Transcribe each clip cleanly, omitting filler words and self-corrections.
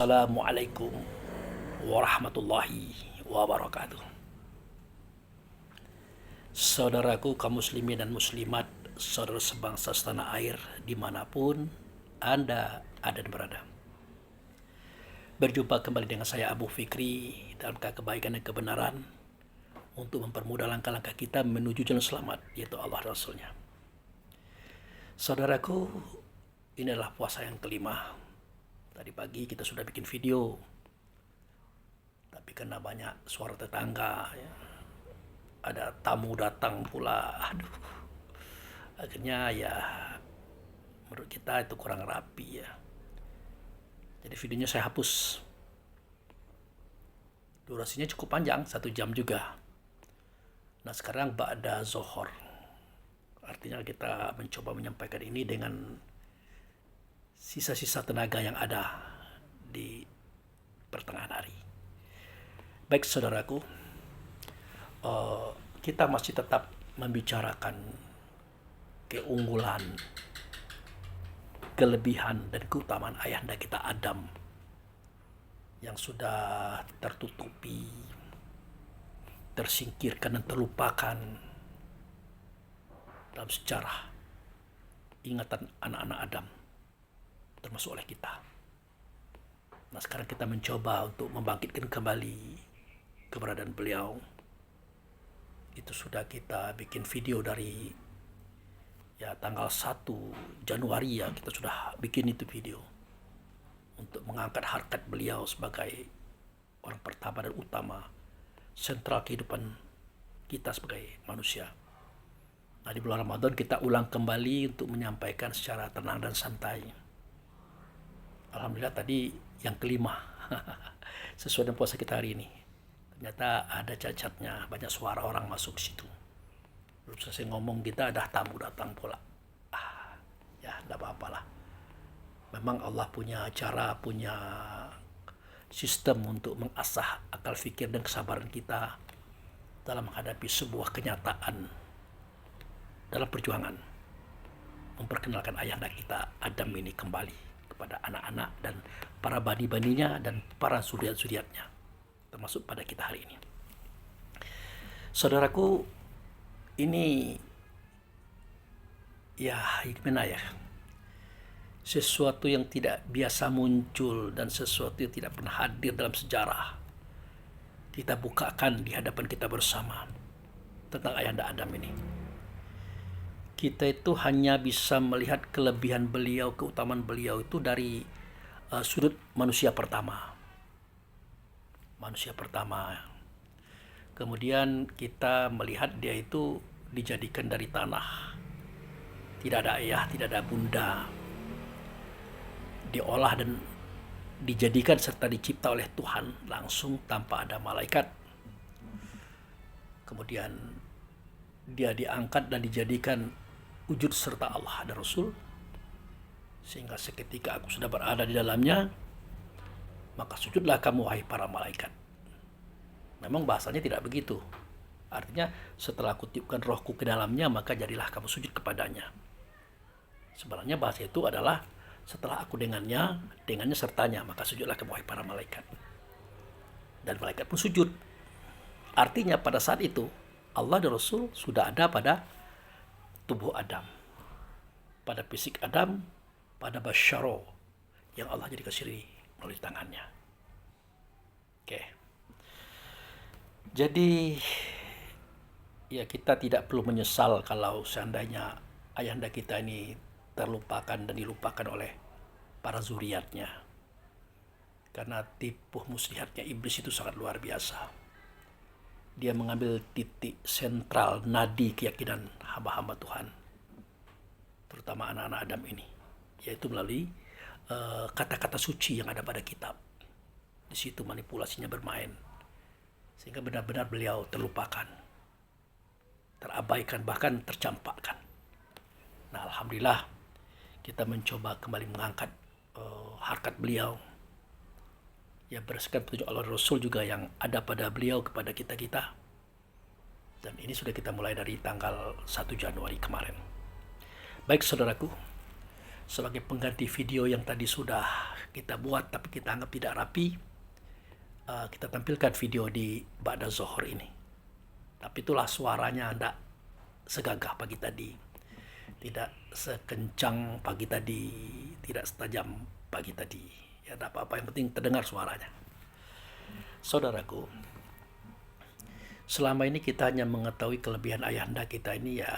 Assalamualaikum warahmatullahi wabarakatuh. Saudaraku kaum muslimin dan muslimat, saudara sebangsa setanah air dimanapun Anda ada dan berada. Berjumpa kembali dengan saya Abu Fikri dalam kebaikan dan kebenaran untuk mempermudah langkah-langkah kita menuju jalan selamat, yaitu Allah dan Rasulnya. Saudaraku, ini adalah puasa yang kelima. Tadi pagi kita sudah bikin video, tapi karena banyak suara tetangga, ya, ada tamu datang pula, akhirnya ya menurut kita itu kurang rapi ya. Jadi videonya saya hapus. Durasinya cukup panjang, 1 jam juga. Nah sekarang ba'da zohor, artinya kita mencoba menyampaikan ini dengan sisa-sisa tenaga yang ada di pertengahan hari. Baik saudaraku, kita masih tetap membicarakan keunggulan, kelebihan dan keutamaan ayahanda kita Adam yang sudah tertutupi, tersingkirkan dan terlupakan dalam sejarah ingatan anak-anak Adam, termasuk oleh kita. Nah sekarang kita mencoba untuk membangkitkan kembali keberadaan beliau. Itu sudah kita bikin video dari ya tanggal 1 Januari ya, kita sudah bikin itu video untuk mengangkat harkat beliau sebagai orang pertama dan utama, sentral kehidupan kita sebagai manusia. Nah di bulan Ramadan kita ulang kembali untuk menyampaikan secara tenang dan santai. Alhamdulillah tadi yang kelima sesuai dengan puasa kita hari ini. Ternyata ada cacatnya, banyak suara orang masuk situ. Belum selesai ngomong kita ada tamu datang pula. Ya tidak apa-apa lah. Memang Allah punya cara, punya sistem untuk mengasah akal fikir dan kesabaran kita dalam menghadapi sebuah kenyataan dalam perjuangan memperkenalkan ayahanda kita Adam ini kembali kepada anak-anak dan para bani-baninya dan para zuriat-zuriatnya, termasuk pada kita hari ini. Saudaraku, ini ya gimana ya, sesuatu yang tidak biasa muncul dan sesuatu yang tidak pernah hadir dalam sejarah kita bukakan di hadapan kita bersama tentang ayahanda Adam ini. Kita itu hanya bisa melihat kelebihan beliau, keutamaan beliau itu dari sudut manusia pertama. Manusia pertama. Kemudian kita melihat dia itu dijadikan dari tanah. Tidak ada ayah, tidak ada bunda. Diolah dan dijadikan serta dicipta oleh Tuhan langsung tanpa ada malaikat. Kemudian dia diangkat dan dijadikan wujud serta Allah dan Rasul, sehingga seketika aku sudah berada di dalamnya, maka sujudlah kamu wahai para malaikat. Memang bahasanya tidak begitu. Artinya setelah aku tiupkan rohku ke dalamnya, maka jadilah kamu sujud kepadanya. Sebenarnya bahasa itu adalah setelah aku dengannya sertanya, maka sujudlah kamu wahai para malaikat. Dan malaikat pun sujud. Artinya pada saat itu Allah dan Rasul sudah ada pada tubuh Adam, pada fisik Adam, pada basyaro yang Allah jadikan siri melalui tangannya. Oke. Jadi ya kita tidak perlu menyesal kalau seandainya ayahanda kita ini terlupakan dan dilupakan oleh para zuriatnya. Karena tipu muslihatnya iblis itu sangat luar biasa. Dia mengambil titik sentral nadi keyakinan hamba-hamba Tuhan, terutama anak-anak Adam ini, yaitu melalui kata-kata suci yang ada pada kitab. Di situ manipulasinya bermain, sehingga benar-benar beliau terlupakan, terabaikan, bahkan tercampakkan. Nah alhamdulillah kita mencoba kembali mengangkat harkat beliau, ya berdasarkan petunjuk Allah Rasul juga yang ada pada beliau kepada kita-kita. Dan ini sudah kita mulai dari tanggal 1 Januari kemarin. Baik saudaraku, sebagai pengganti video yang tadi sudah kita buat tapi kita anggap tidak rapi. Kita tampilkan video di Ba'da Zohor ini. Tapi itulah suaranya tidak segagah pagi tadi, tidak sekencang pagi tadi, tidak setajam pagi tadi. Ya, tidak apa-apa, yang penting terdengar suaranya. Saudaraku, selama ini kita hanya mengetahui kelebihan ayahanda kita ini, ya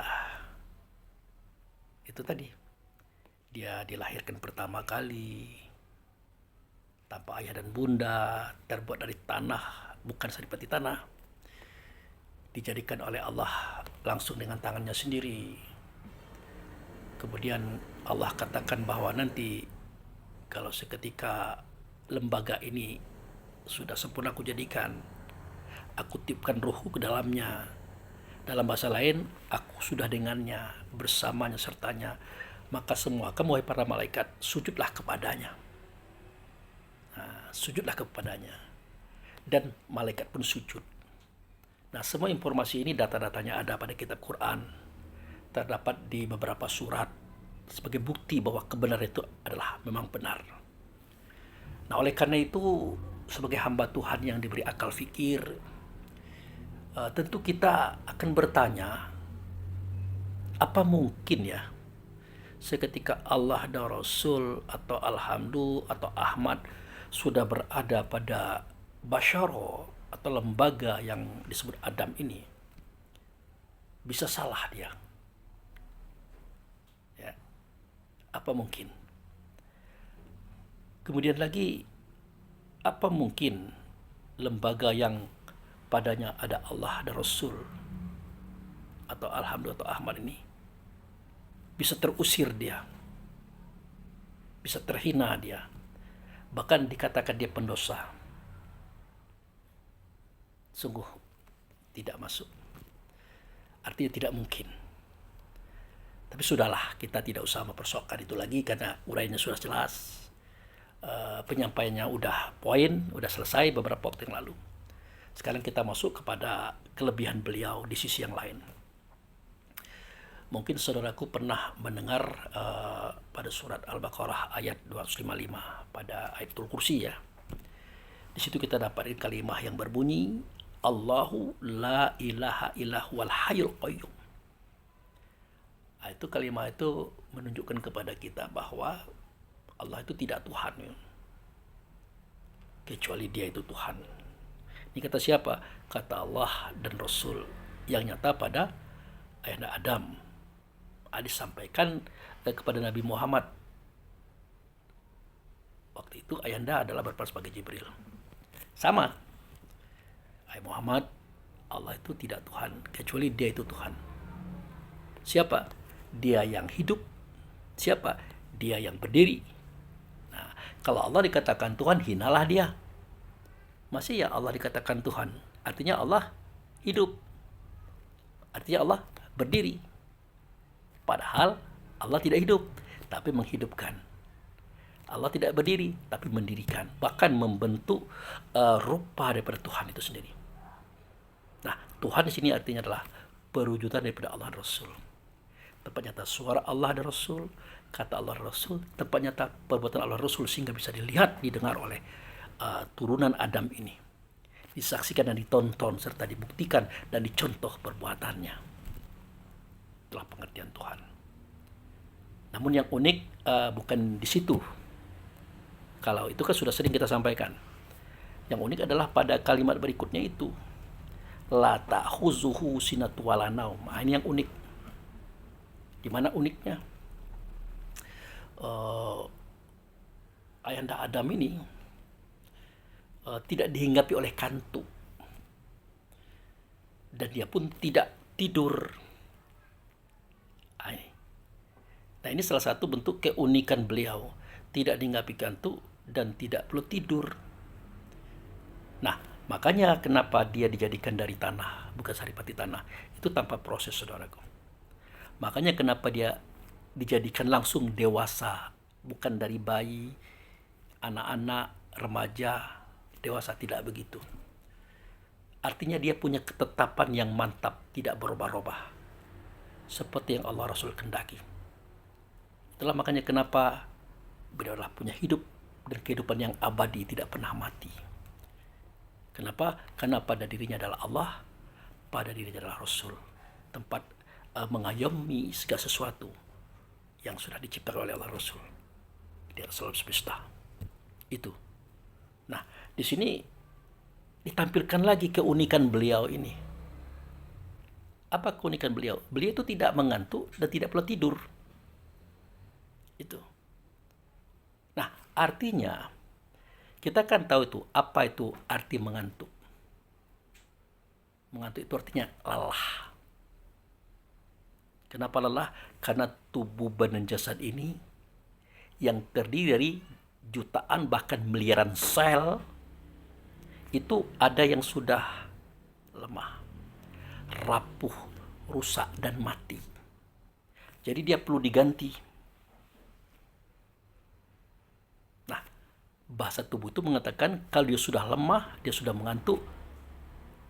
itu tadi, dia dilahirkan pertama kali tanpa ayah dan bunda, terbuat dari tanah, bukan saripati tanah, dijadikan oleh Allah langsung dengan tangannya sendiri. Kemudian Allah katakan bahwa nanti kalau seketika lembaga ini sudah sempurna aku jadikan, aku tiupkan ruhku ke dalamnya. Dalam bahasa lain, aku sudah dengannya, bersamanya, sertanya. Maka semua kamu, wahai para malaikat, sujudlah kepadanya. Sujudlah kepadanya. Dan malaikat pun sujud. Nah, semua informasi ini, data-datanya ada pada kitab Quran. Terdapat di beberapa surat sebagai bukti bahwa kebenaran itu adalah memang benar. Nah, oleh karena itu, sebagai hamba Tuhan yang diberi akal fikir, tentu kita akan bertanya, apa mungkin ya seketika Allah dan Rasul atau Alhamdulillah atau Ahmad sudah berada pada Basyaro atau lembaga yang disebut Adam ini, bisa salah dia? Ya, apa mungkin? Kemudian lagi, apa mungkin lembaga yang padanya ada Allah dan Rasul atau Alhamdulillah atau Ahmad ini bisa terusir dia, bisa terhina dia, bahkan dikatakan dia pendosa? Sungguh tidak masuk, artinya tidak mungkin. Tapi sudahlah, kita tidak usah mempersoalkan itu lagi karena uraiannya sudah jelas, penyampaiannya udah poin, udah selesai beberapa waktu yang lalu. Sekarang kita masuk kepada kelebihan beliau di sisi yang lain. Mungkin saudaraku pernah mendengar pada surat Al-Baqarah ayat 255 pada ayatul kursi ya. Di situ kita dapat kalimat yang berbunyi, Allahu la ilaha illahu wal hayyul qayyum. Itu kalimat itu menunjukkan kepada kita bahwa Allah itu tidak Tuhan ya, kecuali Dia itu Tuhan. Ini kata siapa? Kata Allah dan Rasul yang nyata pada ayahanda Adam. Disampaikan kepada Nabi Muhammad. Waktu itu ayahanda adalah berperan sebagai Jibril. Sama. Hai Muhammad, Allah itu tidak Tuhan, kecuali Dia itu Tuhan. Siapa? Dia yang hidup. Siapa? Dia yang berdiri. Nah, kalau Allah dikatakan Tuhan, hinalah Dia. Masih ya Allah dikatakan Tuhan, artinya Allah hidup, artinya Allah berdiri. Padahal Allah tidak hidup, tapi menghidupkan. Allah tidak berdiri, tapi mendirikan, bahkan membentuk rupa daripada Tuhan itu sendiri. Nah, Tuhan di sini artinya adalah perwujudan daripada Allah dan Rasul. Tempat nyata suara Allah dan Rasul, kata Allah dan Rasul, tempat nyata perbuatan Allah dan Rasul, sehingga bisa dilihat, didengar oleh turunan Adam ini, disaksikan dan ditonton serta dibuktikan dan dicontoh perbuatannya. Itulah pengertian Tuhan. Namun yang unik bukan di situ. Kalau itu kan sudah sering kita sampaikan. Yang unik adalah pada kalimat berikutnya itu, la ta'khuzuhu sinatun wala naum. Ini yang unik. Di mana uniknya? Ayahanda Adam ini tidak dihinggapi oleh kantuk, dan dia pun tidak tidur. Nah, ini salah satu bentuk keunikan beliau, tidak dihinggapi kantuk dan tidak perlu tidur. Nah, makanya kenapa dia dijadikan dari tanah, bukan saripati tanah, itu tanpa proses, saudaraku. Makanya kenapa dia dijadikan langsung dewasa, bukan dari bayi, anak-anak, remaja, dewasa, tidak begitu. Artinya dia punya ketetapan yang mantap, tidak berubah-ubah, seperti yang Allah Rasul kendaki. Itulah makanya kenapa beliau adalah punya hidup dan kehidupan yang abadi, tidak pernah mati. Kenapa? Karena pada dirinya adalah Allah, pada dirinya adalah Rasul. Tempat mengayomi segala sesuatu yang sudah diciptakan oleh Allah Rasul di atas alam semesta. Itu. Nah, di sini ditampilkan lagi keunikan beliau ini. Apa keunikan beliau? Beliau itu tidak mengantuk dan tidak pula tidur. Itu. Nah, artinya kita kan tahu itu apa itu arti mengantuk. Mengantuk itu artinya lelah. Kenapa lelah? Karena tubuh badan jasad ini yang terdiri dari jutaan bahkan miliaran sel itu ada yang sudah lemah, rapuh, rusak dan mati. Jadi dia perlu diganti. Nah, bahasa tubuh itu mengatakan kalau dia sudah lemah, dia sudah mengantuk,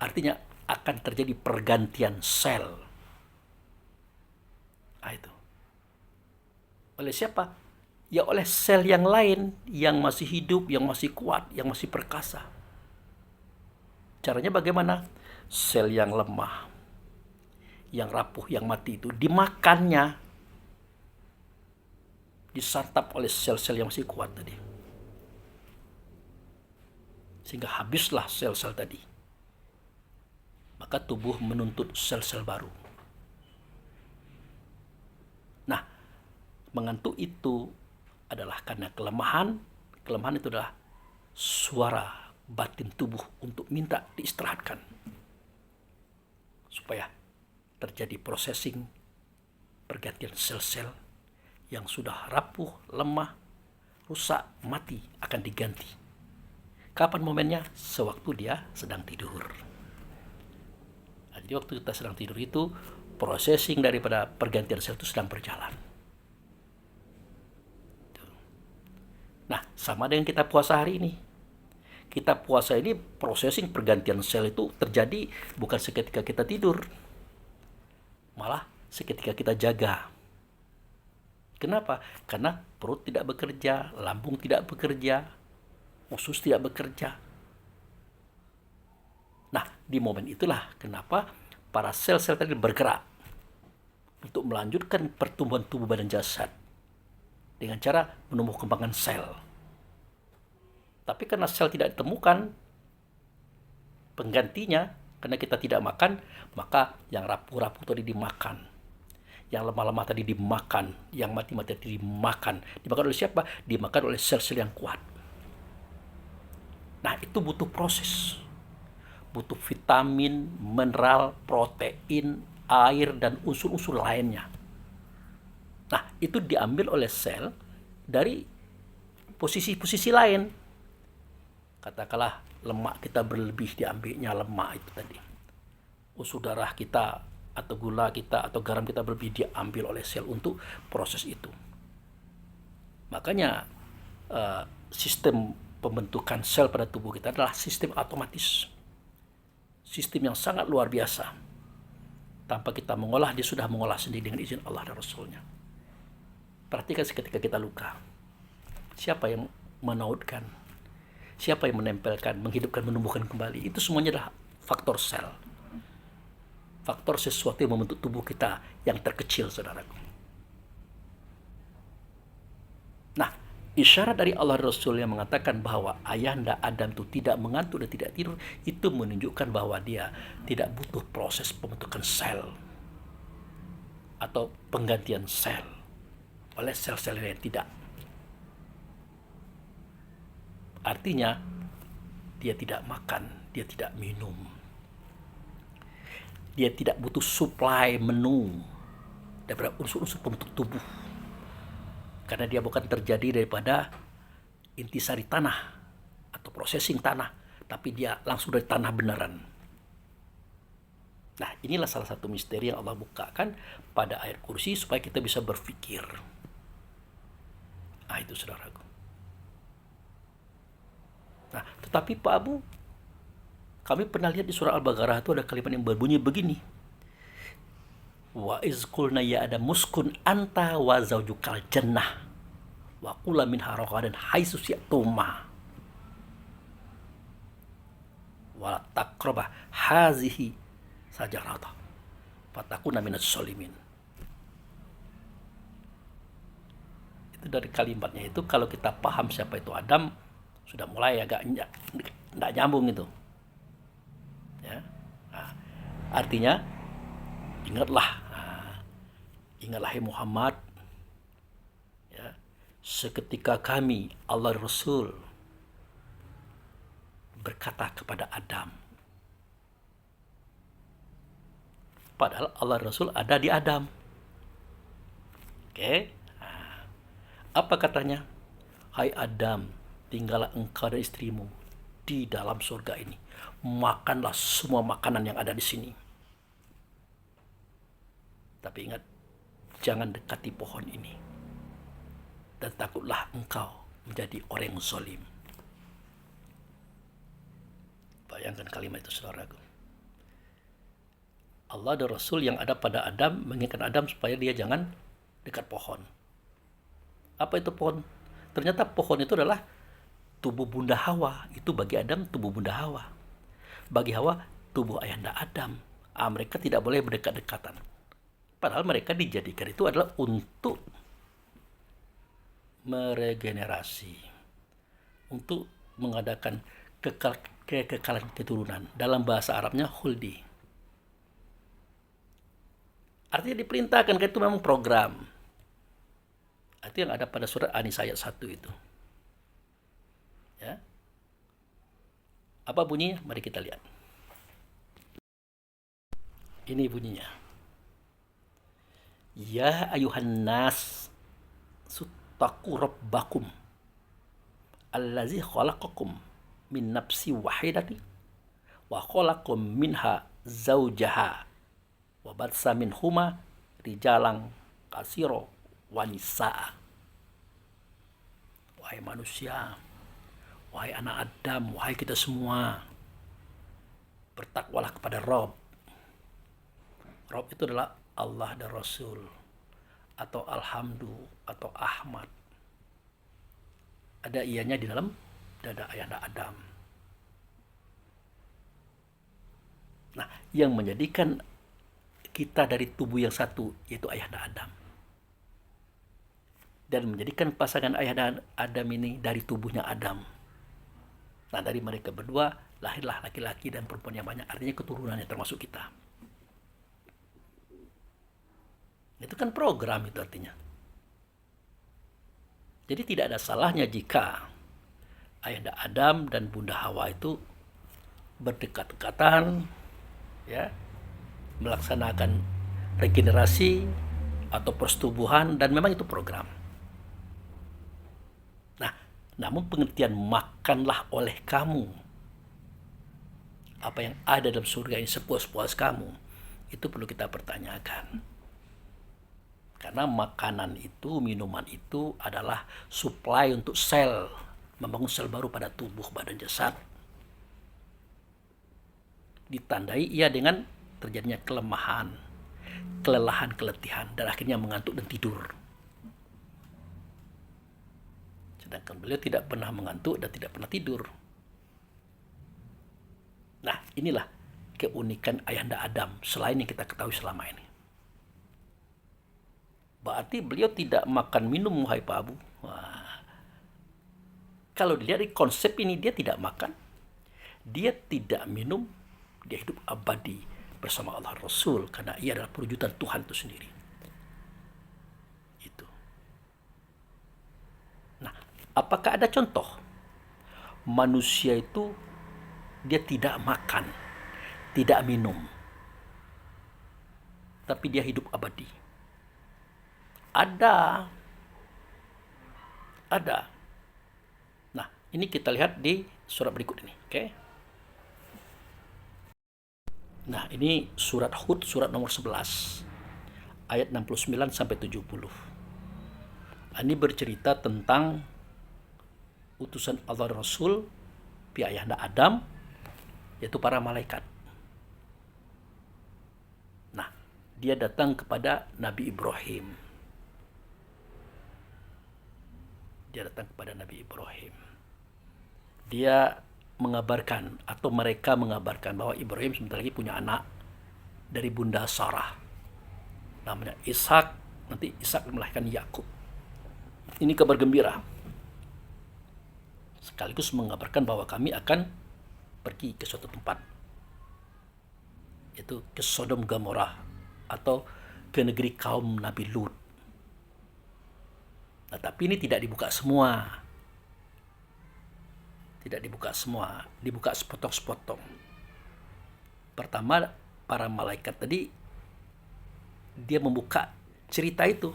artinya akan terjadi pergantian sel. Nah, itu. Oleh siapa? Ya oleh sel yang lain yang masih hidup, yang masih kuat, yang masih perkasa. Caranya bagaimana? Sel yang lemah, yang rapuh, yang mati itu dimakannya, disantap oleh sel-sel yang masih kuat tadi. Sehingga habislah sel-sel tadi. Maka tubuh menuntut sel-sel baru. Nah, mengantuk itu adalah karena kelemahan. Kelemahan itu adalah suara batin tubuh untuk minta diistirahatkan. Supaya terjadi processing pergantian sel-sel yang sudah rapuh, lemah, rusak, mati akan diganti. Kapan momennya? Sewaktu dia sedang tidur. Nah, jadi waktu kita sedang tidur itu processing daripada pergantian sel itu sedang berjalan. Nah, sama dengan kita puasa hari ini. Kita puasa ini processing pergantian sel itu terjadi bukan seketika kita tidur. Malah seketika kita jaga. Kenapa? Karena perut tidak bekerja, lambung tidak bekerja, usus tidak bekerja. Nah, di momen itulah kenapa para sel-sel tadi bergerak untuk melanjutkan pertumbuhan tubuh badan jasad dengan cara menumbuh kembangkan sel. Tapi karena sel tidak ditemukan penggantinya, karena kita tidak makan, maka yang rapuh-rapuh tadi dimakan, yang lemah-lemah tadi dimakan, yang mati-mati tadi dimakan. Dimakan oleh siapa? Dimakan oleh sel-sel yang kuat. Nah, itu butuh proses. Butuh vitamin, mineral, protein, air, dan unsur-unsur lainnya. Nah, itu diambil oleh sel dari posisi-posisi lain. Katakanlah lemak kita berlebih, diambilnya lemak itu tadi. Unsur darah kita atau gula kita atau garam kita berlebih diambil oleh sel untuk proses itu. Makanya sistem pembentukan sel pada tubuh kita adalah sistem otomatis. Sistem yang sangat luar biasa. Tanpa kita mengolah, dia sudah mengolah sendiri dengan izin Allah dan Rasulnya. Perhatikan seketika kita luka. Siapa yang menautkan? Siapa yang menempelkan, menghidupkan, menumbuhkan kembali? Itu semuanya adalah faktor sel. Faktor sesuatu yang membentuk tubuh kita yang terkecil, saudaraku. Nah, isyarat dari Allah Rasul yang mengatakan bahwa ayahanda Adam itu tidak mengantuk dan tidak tidur, itu menunjukkan bahwa dia tidak butuh proses pembentukan sel atau penggantian sel oleh sel-sel yang tidak. Artinya, dia tidak makan, dia tidak minum. Dia tidak butuh suplai menu daripada unsur-unsur pembentuk tubuh. Karena dia bukan terjadi daripada intisari tanah atau processing tanah, tapi dia langsung dari tanah beneran. Nah, inilah salah satu misteri yang Allah bukakan pada ayat kursi supaya kita bisa berpikir. Nah, itu saudaraku. Nah, tetapi Pak Abu, kami pernah lihat di surah Al-Baqarah itu ada kalimat yang berbunyi begini. Wa iz qulna ya Adam muskun anta wa zaujukal jannah wa kula minha ragadan haitsu syi'tuma wa taqraba hazihi sajarata fatakuna minas solimin. Itu dari kalimatnya itu, kalau kita paham siapa itu Adam, sudah mulai agak enggak nyambung itu. Ya. Nah, artinya ingatlah, ingatlah Muhammad, ya, seketika kami Allah Rasul berkata kepada Adam, padahal Allah Rasul ada di Adam. Oke. Nah, apa katanya? Hai Adam, tinggallah engkau dan istrimu di dalam surga ini. Makanlah semua makanan yang ada di sini. Tapi ingat, jangan dekati pohon ini. Dan takutlah engkau menjadi orang yang zalim. Bayangkan kalimat itu, saudaraku. Allah dan Rasul yang ada pada Adam mengingatkan Adam supaya dia jangan dekat pohon. Apa itu pohon? Ternyata pohon itu adalah tubuh Bunda Hawa. Itu bagi Adam tubuh Bunda Hawa. Bagi Hawa tubuh Ayahanda Adam. Mereka tidak boleh berdekat-dekatan. Padahal mereka dijadikan itu adalah untuk meregenerasi, untuk mengadakan kekekalan keturunan. Dalam bahasa Arabnya khuldi. Artinya diperintahkan, itu memang program. Itu yang ada pada surat An-Nisa ayat 1 itu. Ya. Apa bunyinya? Mari kita lihat. Ini bunyinya. Ya ayuhan nas suttaqu rabbakum allazi khalaqakum min nafsi wahidati wa khalaqum minha zaujaha wa batsa minhuma rijalan kasiro wa nisaa. Wahai manusia, wahai anak Adam, wahai kita semua, bertakwalah kepada Rabb. Rabb itu adalah Allah dan Rasul, atau Alhamdu, atau Ahmad. Ada ianya di dalam dada ayahanda Adam. Nah, yang menjadikan kita dari tubuh yang satu, yaitu ayahanda Adam. Dan menjadikan pasangan ayahanda Adam ini dari tubuhnya Adam. Nah, dari mereka berdua lahirlah laki-laki dan perempuan yang banyak. Artinya keturunannya termasuk kita. Itu kan program itu artinya. Jadi tidak ada salahnya jika ayahanda Adam dan Bunda Hawa itu berdekat-dekatan, ya, melaksanakan regenerasi atau persetubuhan, dan memang itu program. Nah, namun pengertian makanlah oleh kamu apa yang ada dalam surga ini sepuas-puas kamu, itu perlu kita pertanyakan. Karena makanan itu, minuman itu adalah supply untuk sel, membangun sel baru pada tubuh badan jasad. Ditandai ia dengan terjadinya kelemahan, kelelahan, keletihan, dan akhirnya mengantuk dan tidur. Sedangkan beliau tidak pernah mengantuk dan tidak pernah tidur. Nah, inilah keunikan ayahanda Adam selain yang kita ketahui selama ini. Berarti beliau tidak makan minum, wahai Pak Abu. Wah. Kalau dilihat di konsep ini, dia tidak makan, dia tidak minum, dia hidup abadi bersama Allah Rasul, karena ia adalah perwujudan Tuhan itu sendiri. Itu. Nah, apakah ada contoh manusia itu dia tidak makan, tidak minum, tapi dia hidup abadi? Ada. Nah, ini kita lihat di surat berikut ini. Oke. Nah, ini surat Hud, surat nomor 11, ayat 69 sampai 70. Ini bercerita tentang utusan Allah Rasul pihak ayahanda Adam, yaitu para malaikat. Nah, dia datang kepada Nabi Ibrahim. Dia datang kepada Nabi Ibrahim. Dia mengabarkan, atau mereka mengabarkan, bahwa Ibrahim sebentar lagi punya anak dari bunda Sarah, namanya Ishak. Nanti Ishak melahirkan Yakub. Ini kabar gembira, sekaligus mengabarkan bahwa kami akan pergi ke suatu tempat, yaitu ke Sodom Gomorrah, atau ke negeri kaum Nabi Lut. Nah, tapi ini tidak dibuka semua. Tidak dibuka semua, dibuka sepotong-sepotong. Pertama, para malaikat tadi, dia membuka cerita itu.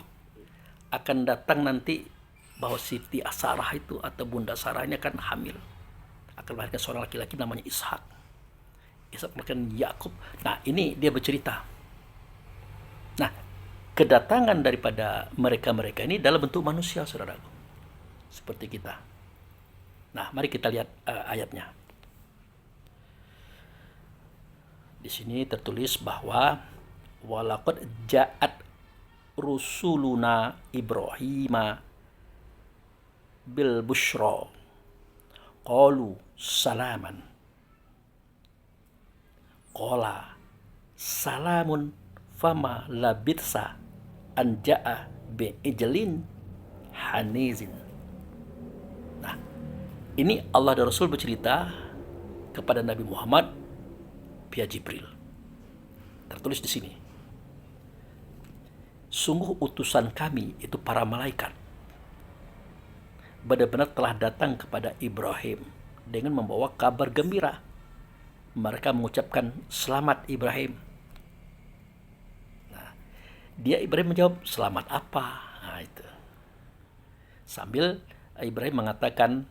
Akan datang nanti bahwa Siti Sarah itu, atau Bunda Sarah ini akan hamil. Akan melahirkan seorang laki-laki namanya Ishak. Ishak melahirkan Yakub. Nah, ini dia bercerita. Nah, kedatangan daripada mereka-mereka ini dalam bentuk manusia, saudaraku. Seperti kita. Nah, mari kita lihat ayatnya. Di sini tertulis bahwa walaqad ja'at rusuluna Ibrahima bil busyra qalu salaman qala salamun fama labitsa an ja'a bi ijlin hanizin. Nah, ini Allah dan Rasul bercerita kepada Nabi Muhammad via Jibril. Tertulis di sini, sungguh utusan kami, itu para malaikat, benar-benar telah datang kepada Ibrahim dengan membawa kabar gembira. Mereka mengucapkan selamat Ibrahim. Nah, Ibrahim menjawab, selamat apa? Nah, itu. Sambil Ibrahim mengatakan,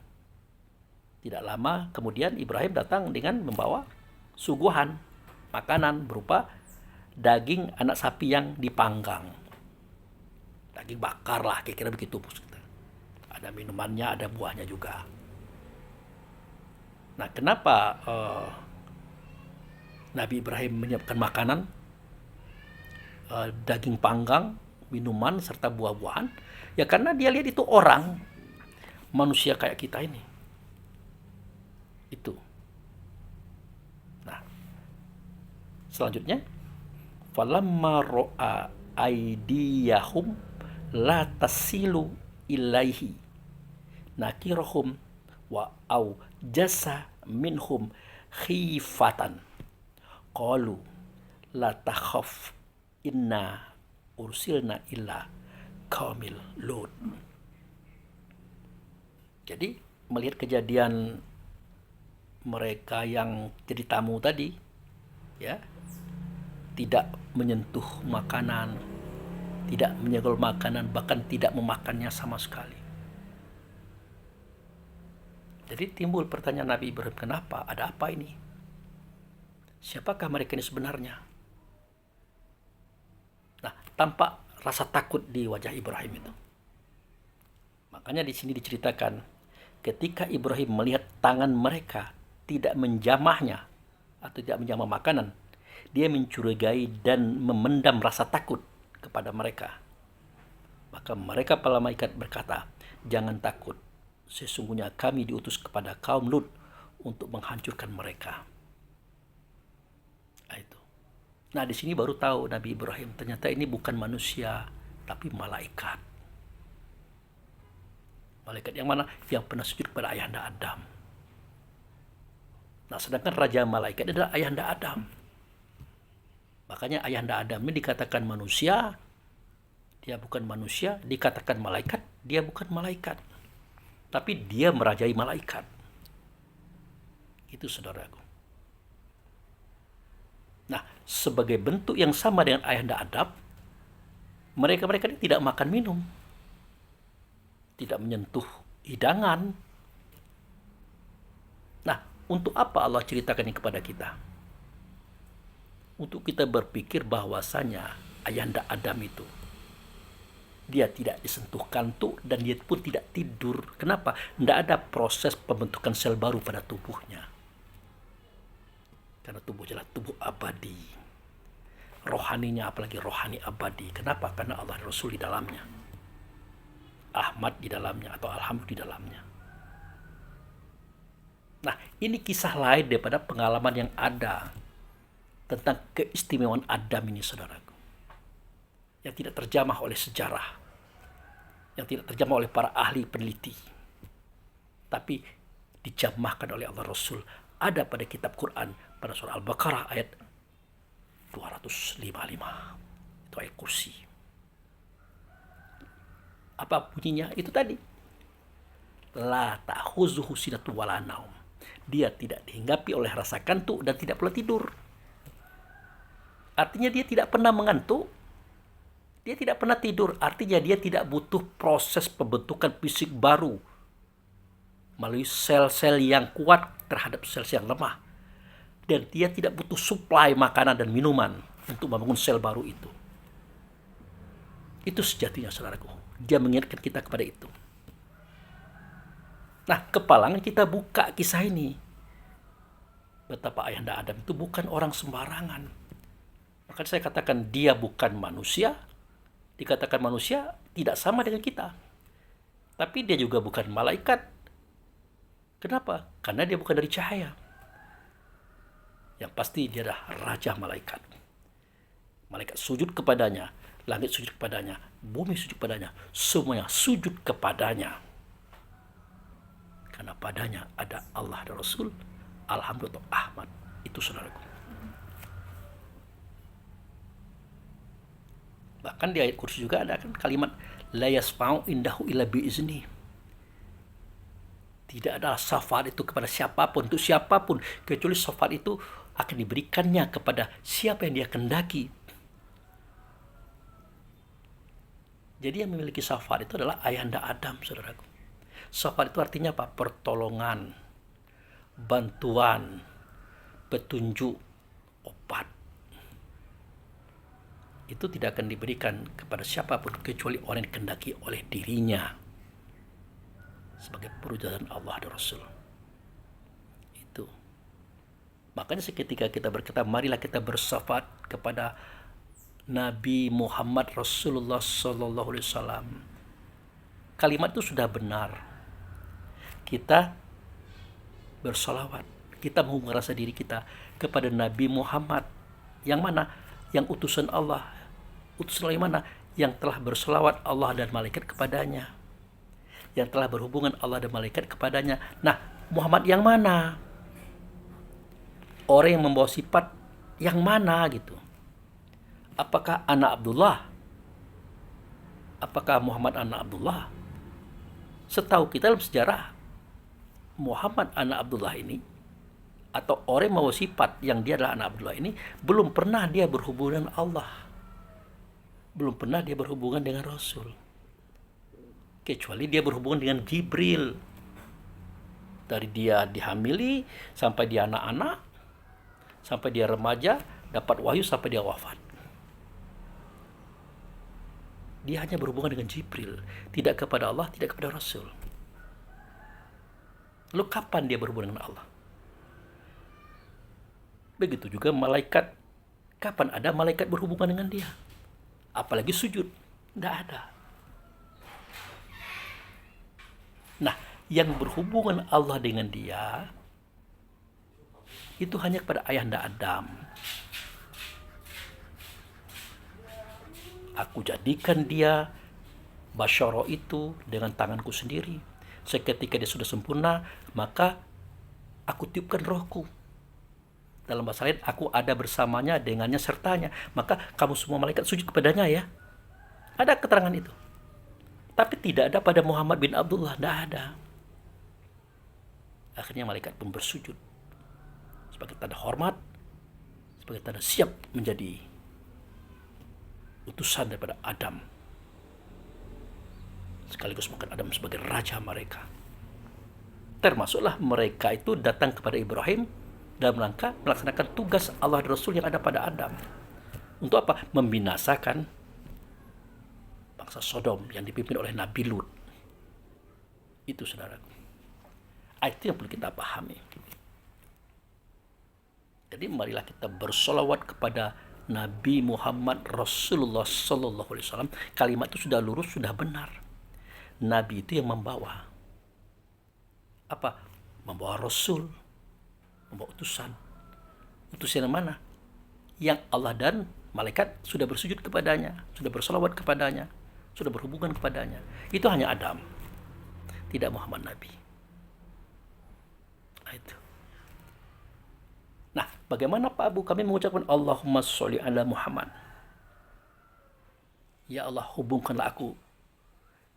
tidak lama kemudian Ibrahim datang dengan membawa suguhan makanan berupa daging anak sapi yang dipanggang. Daging bakar lah, kira-kira begitu. Ada minumannya, ada buahnya juga. Nah, kenapa Nabi Ibrahim menyiapkan makanan, daging panggang, minuman, serta buah-buahan? Ya karena dia lihat itu orang, manusia kayak kita ini. Itu. Nah, selanjutnya, falamma ro'a aydiyahum la tasilu ilaihi nakirahum wa au jasa minhum khifatan qalu la takhaf inna ursilna illa qaumil Lut. Jadi melihat kejadian mereka yang jadi tamu tadi, ya, tidak menyentuh makanan, tidak menyegel makanan, bahkan tidak memakannya sama sekali. Jadi timbul pertanyaan Nabi Ibrahim, kenapa? Ada apa ini? Siapakah mereka ini sebenarnya? Nah, tampak rasa takut di wajah Ibrahim itu. Makanya di sini diceritakan, ketika Ibrahim melihat tangan mereka tidak menjamahnya atau tidak menjamah makanan, dia mencurigai dan memendam rasa takut kepada mereka. Maka mereka para malaikat berkata, jangan takut, sesungguhnya kami diutus kepada kaum Lut untuk menghancurkan mereka. Nah, itu. Nah, di sini baru tahu Nabi Ibrahim ternyata ini bukan manusia, tapi malaikat. Malaikat yang mana? Yang pernah sujud kepada ayahanda Adam. Nah, sedangkan raja malaikat adalah ayahanda Adam. Makanya ayahanda Adam ini dikatakan manusia, dia bukan manusia, dikatakan malaikat, dia bukan malaikat. Tapi dia merajai malaikat. Itu saudaraku. Nah, sebagai bentuk yang sama dengan ayahanda Adam, mereka-mereka ini tidak makan minum, tidak menyentuh hidangan. Nah, untuk apa Allah ceritakan ini kepada kita? Untuk kita berpikir bahwasanya ayahanda Adam itu, dia tidak disentuh kantuk dan dia pun tidak tidur. Kenapa? Tidak ada proses pembentukan sel baru pada tubuhnya. Karena tubuh adalah tubuh abadi. rohaninya, apalagi rohani abadi. Kenapa? Karena Allah dan Rasul di dalamnya, Ahmad di dalamnya, atau Alhamdulillah di dalamnya. Nah, ini kisah lain daripada pengalaman yang ada tentang keistimewaan Adam ini, saudaraku, yang tidak terjamah oleh sejarah, yang tidak terjamah oleh para ahli peneliti, tapi dijamahkan oleh Allah Rasul. Ada pada kitab Quran, pada surah Al-Baqarah ayat 255. Itu ayat kursi. Apa bunyinya? Itu tadi. La ta'khuzuhu sinatun wala naum. Dia tidak dihinggapi oleh rasa kantuk dan tidak pula tidur. Artinya dia tidak pernah mengantuk, dia tidak pernah tidur. Artinya dia tidak butuh proses pembentukan fisik baru melalui sel-sel yang kuat terhadap sel-sel yang lemah. Dan dia tidak butuh suplai makanan dan minuman untuk membangun sel baru itu. Itu sejatinya, saudaraku. Dia mengingatkan kita kepada itu. Nah, kepalangan kita buka kisah ini. Betapa ayahanda Adam itu bukan orang sembarangan. Maka saya katakan dia bukan manusia. Dikatakan manusia tidak sama dengan kita. Tapi dia juga bukan malaikat. Kenapa? Karena dia bukan dari cahaya. Yang pasti dia adalah raja malaikat. Malaikat sujud kepadanya, langit sujud kepadanya, bumi sujud kepadanya, semuanya sujud kepadanya. Karena padanya ada Allah dan Rasul, Alhamdulillah, Ahmad. Itu, saudaraku. Bahkan di ayat kursi juga ada kan kalimat la yasma'u indahu illa bi'izni. Tidak ada syafaat itu kepada siapapun, untuk siapapun, kecuali syafaat itu akan diberikannya kepada siapa yang dia kendaki. Jadi yang memiliki syafaat itu adalah ayahanda Adam, saudaraku. Syafaat itu artinya apa? Pertolongan, bantuan, petunjuk, obat. Itu tidak akan diberikan kepada siapapun kecuali orang yang kendaki oleh dirinya sebagai perwujudan Allah dan Rasul. Itu. Makanya seketika kita berkata, marilah kita bersyafaat kepada Nabi Muhammad Rasulullah Sallallahu Alaihi Wasallam. Kalimat itu sudah benar. Kita bersolawat, kita menghubungkan rasa diri kita kepada Nabi Muhammad. Yang mana? Yang utusan Allah. Utusan yang mana? Yang telah bersolawat Allah dan malaikat kepadanya. Yang telah berhubungan Allah dan malaikat kepadanya. Nah, Muhammad yang mana? Orang yang membawa sifat yang mana gitu? Apakah anak Abdullah? Apakah Muhammad anak Abdullah? Setahu kita dalam sejarah, Muhammad anak Abdullah ini, atau orang yang membawa sifat yang dia adalah anak Abdullah ini, belum pernah dia berhubungan dengan Allah. Belum pernah dia berhubungan dengan Rasul. Kecuali dia berhubungan dengan Jibril. Dari dia dihamili, sampai dia anak-anak, sampai dia remaja, dapat wahyu sampai dia wafat. Dia hanya berhubungan dengan Jibril, tidak kepada Allah, tidak kepada Rasul. Lalu kapan dia berhubungan dengan Allah? Begitu juga malaikat. Kapan ada malaikat berhubungan dengan dia? Apalagi sujud. Tidak ada. Nah, yang berhubungan Allah dengan dia itu hanya kepada ayahanda Adam. Aku jadikan dia basyara itu dengan tanganku sendiri. Seketika dia sudah sempurna, maka aku tiupkan rohku. Dalam bahasa lain, aku ada bersamanya, dengannya, sertanya. Maka kamu semua malaikat sujud kepadanya ya. Ada keterangan itu. Tapi tidak ada pada Muhammad bin Abdullah, tidak ada. Akhirnya malaikat pun bersujud sebagai tanda hormat, sebagai tanda siap menjadi utusan daripada Adam. Sekaligus bukan Adam sebagai raja mereka. Termasuklah mereka itu datang kepada Ibrahim dalam rangka melaksanakan tugas Allah dan Rasul yang ada pada Adam. Untuk apa? Membinasakan bangsa Sodom yang dipimpin oleh Nabi Lut. Itu, saudaraku. Itu yang perlu kita pahami. Jadi marilah kita bersolawat kepada Nabi Muhammad Rasulullah Sallallahu Alaihi Wasallam, kalimat itu sudah lurus, sudah benar. Nabi itu yang membawa apa? Membawa Rasul, membawa utusan. Utusan yang mana? Yang Allah dan malaikat sudah bersujud kepadanya, sudah bersolawat kepadanya, sudah berhubungan kepadanya. Itu hanya Adam, tidak Muhammad Nabi. Nah itu. Nah, bagaimana Pak Abu kami mengucapkan Allahumma sholli ala Muhammad? Ya Allah, hubungkanlah aku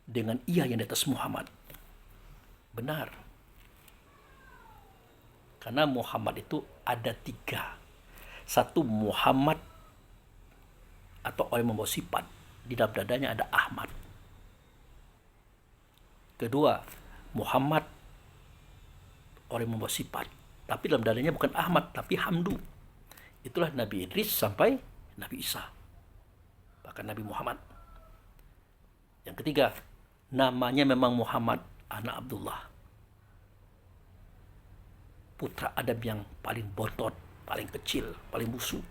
dengan ia yang di atas Muhammad. Benar. Karena Muhammad itu ada 3. Satu, Muhammad atau orang yang membawa sifat. Di dalam dadanya ada Ahmad. Kedua, Muhammad orang yang membawa sifat. Tapi dalam dadanya bukan Ahmad, tapi Hamdu. Itulah Nabi Idris sampai Nabi Isa. Bahkan Nabi Muhammad. Yang ketiga, namanya memang Muhammad, anak Abdullah. Putra Adam yang paling bontot, paling kecil, paling busuk.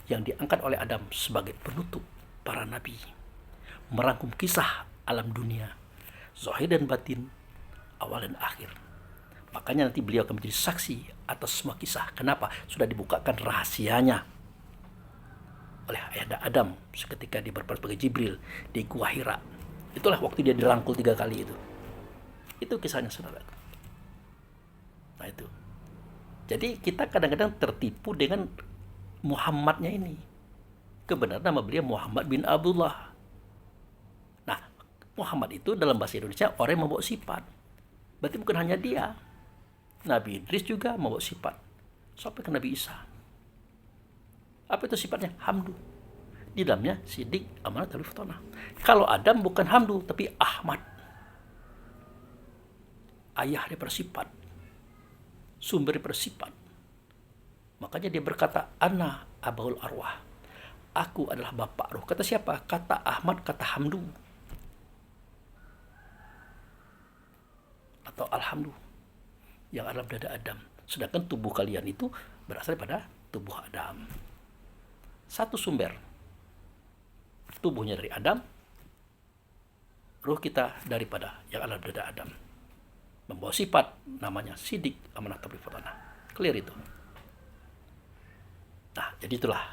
Yang diangkat oleh Adam sebagai penutup para nabi. Merangkum kisah alam dunia, zahir dan batin, awal dan akhir. Makanya nanti beliau akan menjadi saksi atas semua kisah. Kenapa? Sudah dibukakan rahasianya oleh ayahanda Adam seketika dia berperan sebagai Jibril di Gua Hira. Itulah waktu dia dirangkul 3 kali itu. Itu kisahnya, saudara. Nah itu. Jadi kita kadang-kadang tertipu dengan Muhammadnya ini. Kebenaran nama beliau Muhammad bin Abdullah. Nah, Muhammad itu dalam bahasa Indonesia orang yang membawa sifat. Berarti bukan hanya dia. Nabi Idris juga membawa sifat. Sampai ke Nabi Isa. Apa itu sifatnya? Hamdu. Di dalamnya sidik, amanah, tauhid, fitnah. Kalau Adam bukan Hamdu, tapi Ahmad. Ayah daripada sifat. Sumber daripada sifat. Makanya dia berkata, Ana abaul arwah. Aku adalah bapak roh. Kata siapa? Kata Ahmad, kata Hamdu. Atau Alhamdu. Yang ada pada Adam. Sedangkan tubuh kalian itu berasal daripada tubuh Adam. Satu sumber. Tubuhnya dari Adam. Ruh kita daripada yang ada pada Adam. Membawa sifat namanya sidik, amanah, tauhid, fitnah. Clear itu. Nah, jadi itulah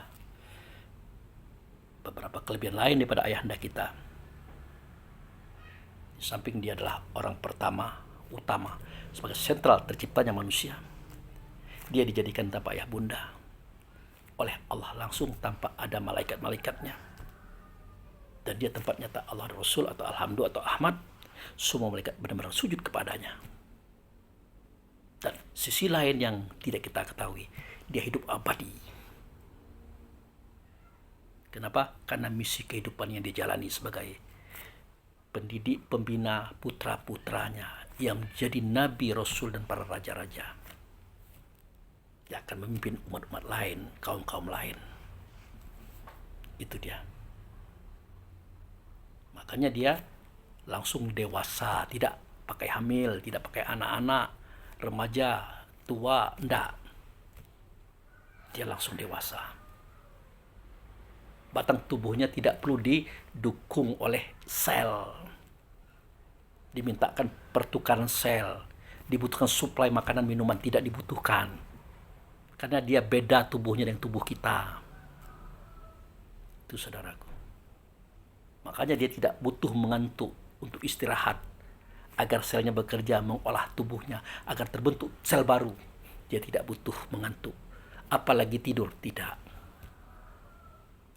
beberapa kelebihan lain daripada ayahanda kita. Di samping dia adalah orang pertama, utama, sebagai sentral terciptanya manusia. Dia dijadikan tanpa ayah bunda oleh Allah langsung tanpa ada malaikat-malaikatnya. Dan dia tempat nyata Allah Rasul atau Alhamdu atau Ahmad. Semua malaikat benar-benar sujud kepadanya. Dan sisi lain yang tidak kita ketahui, dia hidup abadi. Kenapa? Karena misi kehidupan yang dijalani sebagai pendidik, pembina putra-putranya yang menjadi nabi, rasul, dan para raja-raja. Dia akan memimpin umat-umat lain, kaum-kaum lain. Itu dia. Makanya dia langsung dewasa, tidak pakai hamil, tidak pakai anak-anak, remaja, tua, enggak. Dia langsung dewasa. Batang tubuhnya tidak perlu didukung oleh sel. Dimintakan pertukaran sel. Dibutuhkan suplai makanan, minuman, tidak dibutuhkan. Karena dia beda tubuhnya dengan tubuh kita. Itu saudaraku. Makanya dia tidak butuh mengantuk untuk istirahat. Agar selnya bekerja mengolah tubuhnya. Agar terbentuk sel baru. Dia tidak butuh mengantuk. Apalagi tidur, tidak.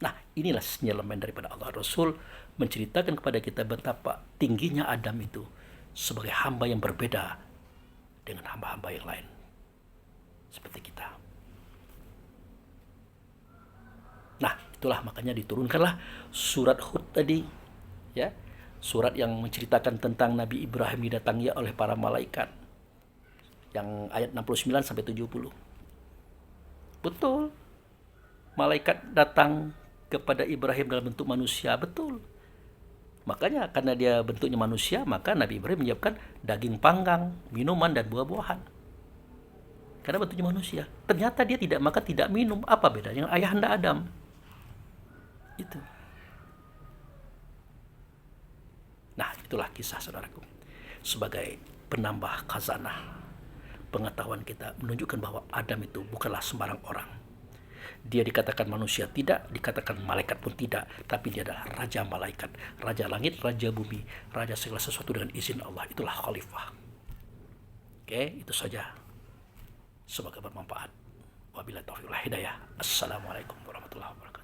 Nah, inilah sinyalemen daripada Allah Rasul menceritakan kepada kita betapa tingginya Adam itu sebagai hamba yang berbeda dengan hamba-hamba yang lain seperti kita. Nah, itulah makanya diturunkanlah surat Hud tadi, ya, surat yang menceritakan tentang Nabi Ibrahim didatangi oleh para malaikat, yang ayat 69 sampai 70. Betul, malaikat datang kepada Ibrahim dalam bentuk manusia, betul. Makanya karena dia bentuknya manusia, maka Nabi Ibrahim menyiapkan daging panggang, minuman, dan buah-buahan. Karena bentuknya manusia. Ternyata dia tidak makan, tidak minum. Apa bedanya dengan ayahanda Adam? Itu. Nah, itulah kisah saudaraku. Sebagai penambah khazanah pengetahuan kita, menunjukkan bahwa Adam itu bukanlah sembarang orang. Dia dikatakan manusia tidak, dikatakan malaikat pun tidak, tapi dia adalah raja malaikat, raja langit, raja bumi, raja segala sesuatu dengan izin Allah. Itulah khalifah. Oke, itu saja. Semoga bermanfaat. Wabillahi taufiq wal hidayah. Assalamualaikum warahmatullahi wabarakatuh.